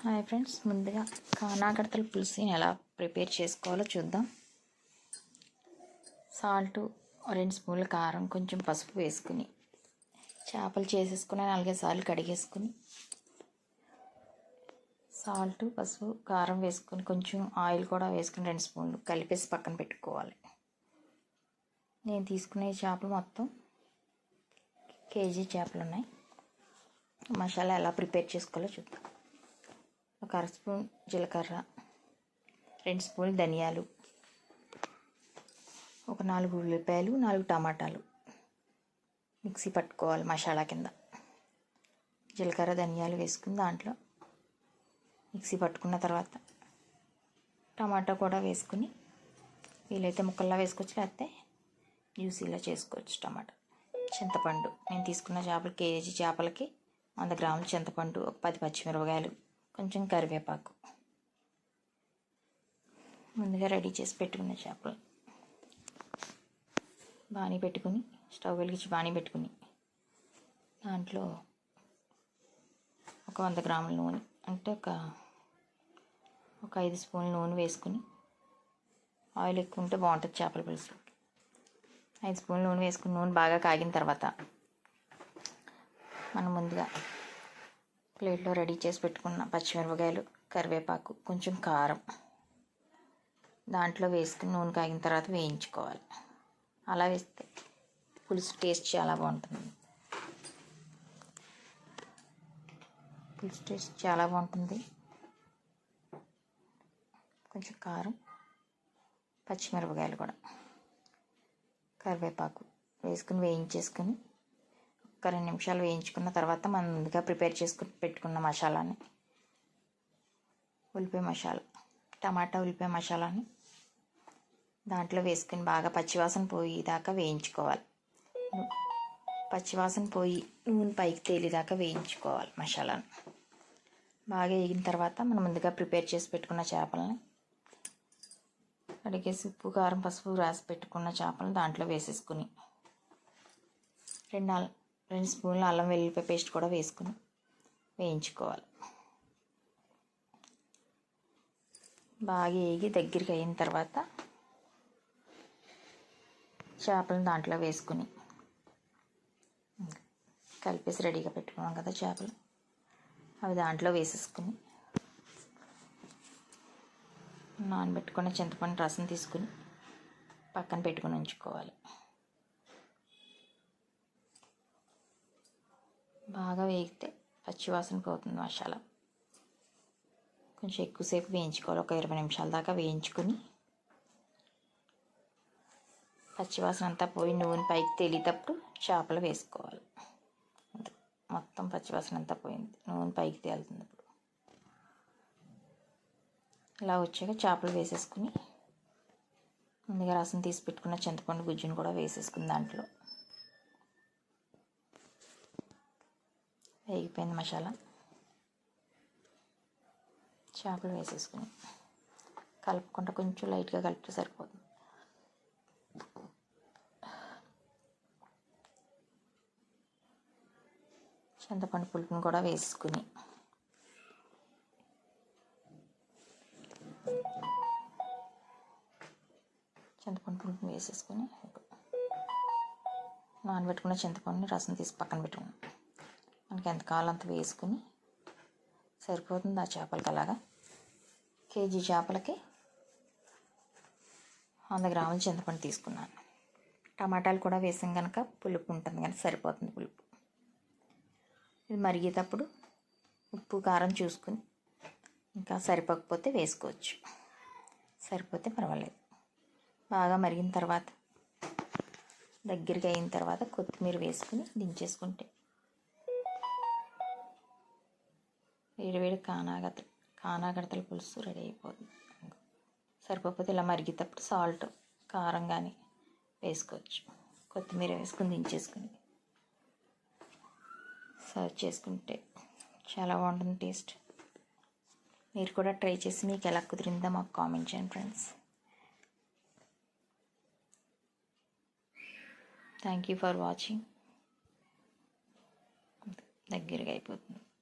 Hi friends, ముందుగా కానాగడతల పులుసుని ఎలా ప్రిపేర్ చేసుకోవాలో చూద్దాం. సాల్టు 2 స్పూన్ల కారం, కొంచెం పసుపు వేసుకుని చేపలు చేసేసుకుని 4 సార్లు కడిగేసుకుని సాల్టు, పసుపు, కారం వేసుకొని కొంచెం ఆయిల్ కూడా వేసుకుని 2 స్పూన్లు కలిపేసి పక్కన పెట్టుకోవాలి. నేను తీసుకునే చేపలు మొత్తం కేజీ చేపలు ఉన్నాయి. మసాలా ఎలా ప్రిపేర్ చేసుకోవాలో చూద్దాం. ఒక 1/2 స్పూన్ జీలకర్ర, 2 స్పూన్లు ధనియాలు, ఒక 4 ఉల్లిపాయలు, 4 టమాటాలు మిక్సీ పట్టుకోవాలి మసాలా కింద. జీలకర్ర, ధనియాలు వేసుకుని దాంట్లో మిక్సీ పట్టుకున్న తర్వాత టమాటా కూడా వేసుకుని వీలైతే ముక్కల్లా వేసుకోవచ్చు, లేకపోతే జ్యూసీలా చేసుకోవచ్చు. టమాటా, చింతపండు, నేను తీసుకున్న చేపలు కేజీ చేపలకి 100 గ్రాముల చింతపండు, ఒక 10 పచ్చిమిరపకాయలు, కొంచెం కరివేపాకు. ముందుగా రెడీ చేసి పెట్టుకున్న చేపలు బాణీ పెట్టుకుని స్టవ్ వెలిగించి బాణీ పెట్టుకుని దాంట్లో ఒక 100 గ్రాముల నూనె, అంటే ఒక 5 స్పూన్ల నూనె వేసుకుని, ఆయిల్ ఎక్కువ ఉంటే బాగుంటుంది చేపల పులుసు. 5 స్పూన్ల నూనె వేసుకుని నూనె బాగా కాగిన తర్వాత మనం ముందుగా ప్లేట్లో రెడీ చేసి పెట్టుకున్న పచ్చిమిరపకాయలు, కరివేపాకు, కొంచెం కారం దాంట్లో వేసుకుని నూనె కాగిన తర్వాత వేయించుకోవాలి. అలా వేస్తే పులుసు టేస్ట్ చాలా బాగుంటుంది. పులుసు టేస్ట్ చాలా బాగుంటుంది. కొంచెం కారం, పచ్చిమిరపకాయలు కూడా, కరివేపాకు వేసుకుని వేయించేసుకుని ఒక 2 నిమిషాలు వేయించుకున్న తర్వాత మనం ముందుగా ప్రిపేర్ చేసుకుని పెట్టుకున్న మసాలాని, ఉల్లిపాయ మసాలా, టమాటా ఉల్లిపాయ మసాలాని దాంట్లో వేసుకుని బాగా పచ్చివాసన పోయేదాకా వేయించుకోవాలి. పచ్చివాసన పోయి నూనె పైకి తేలేదాకా వేయించుకోవాలి మసాలాను. బాగా వేగిన తర్వాత మనం ముందుగా ప్రిపేర్ చేసి పెట్టుకున్న చేపలని కడిగేసి ఉప్పు, కారం, పసుపు రాసి పెట్టుకున్న చేపలను దాంట్లో వేసేసుకుని 2 స్పూన్ల అల్లం వెల్లుల్లిపాయ పేస్ట్ కూడా వేసుకుని వేయించుకోవాలి. బాగా వేగి దగ్గరికి అయిన తర్వాత చేపలను దాంట్లో వేసుకుని కలిపేసి రెడీగా పెట్టుకున్నాం కదా చేపలు, అవి దాంట్లో వేసేసుకుని నానబెట్టుకున్న చింతపండు రసం తీసుకుని పక్కన పెట్టుకుని ఉంచుకోవాలి. బాగా వేగితే పచ్చివాసన పోతుంది మసాలా. కొంచెం ఎక్కువసేపు వేయించుకోవాలి, ఒక 20 నిమిషాల దాకా వేయించుకుని పచ్చివాసన అంతా పోయి నూనె పైకి తేలేటప్పుడు చేపలు వేసుకోవాలి. మొత్తం పచ్చివాసన అంతా పోయింది, నూనె పైకి తేలుతుంది. ఇప్పుడు ఇలా వచ్చాక చేపలు వేసేసుకుని ముందుగా రసం తీసి పెట్టుకున్న చింతపండు గుజ్జును కూడా వేసేసుకుని దాంట్లో వేగిపోయింది మసాలా, చేపలు వేసేసుకుని కలుపుకుంటూ కొంచెం లైట్గా కలిపితే సరిపోతుంది. చింతపండు పులుపుని కూడా వేసుకుని నానబెట్టుకున్న చింతపండుని రసం తీసి పక్కన పెట్టుకున్నాం. మనకి ఎంత కావాలో అంత వేసుకుని సరిపోతుంది ఆ చేపలకి. అలాగా కేజీ చేపలకి 100 గ్రాముల చింతపండు తీసుకున్నాను. టమాటాలు కూడా వేసాం కనుక పులుపు ఉంటుంది, కానీ సరిపోతుంది పులుపు. ఇది మరిగేటప్పుడు ఉప్పు, కారం చూసుకుని ఇంకా సరిపోకపోతే వేసుకోవచ్చు, సరిపోతే పర్వాలేదు. బాగా మరిగిన తర్వాత దగ్గరికి అయిన తర్వాత కొత్తిమీర వేసుకుని దించేసుకుంటే వేడివేడి కానాగడతల పులుసు రెడీ అయిపోతుంది. సరిపోతే ఇలా మరిగేటప్పుడు సాల్ట్, కారం కానీ వేసుకోవచ్చు. కొత్తిమీర వేసుకుని దించేసుకుని సర్వ్ చేసుకుంటే చాలా బాగుంటుంది టేస్ట్. మీరు కూడా ట్రై చేసి మీకు ఎలా కుదిరిందో మాకు కామెంట్ చేయండి friends. Thank you for watching. దగ్గరగా అయిపోతుంది.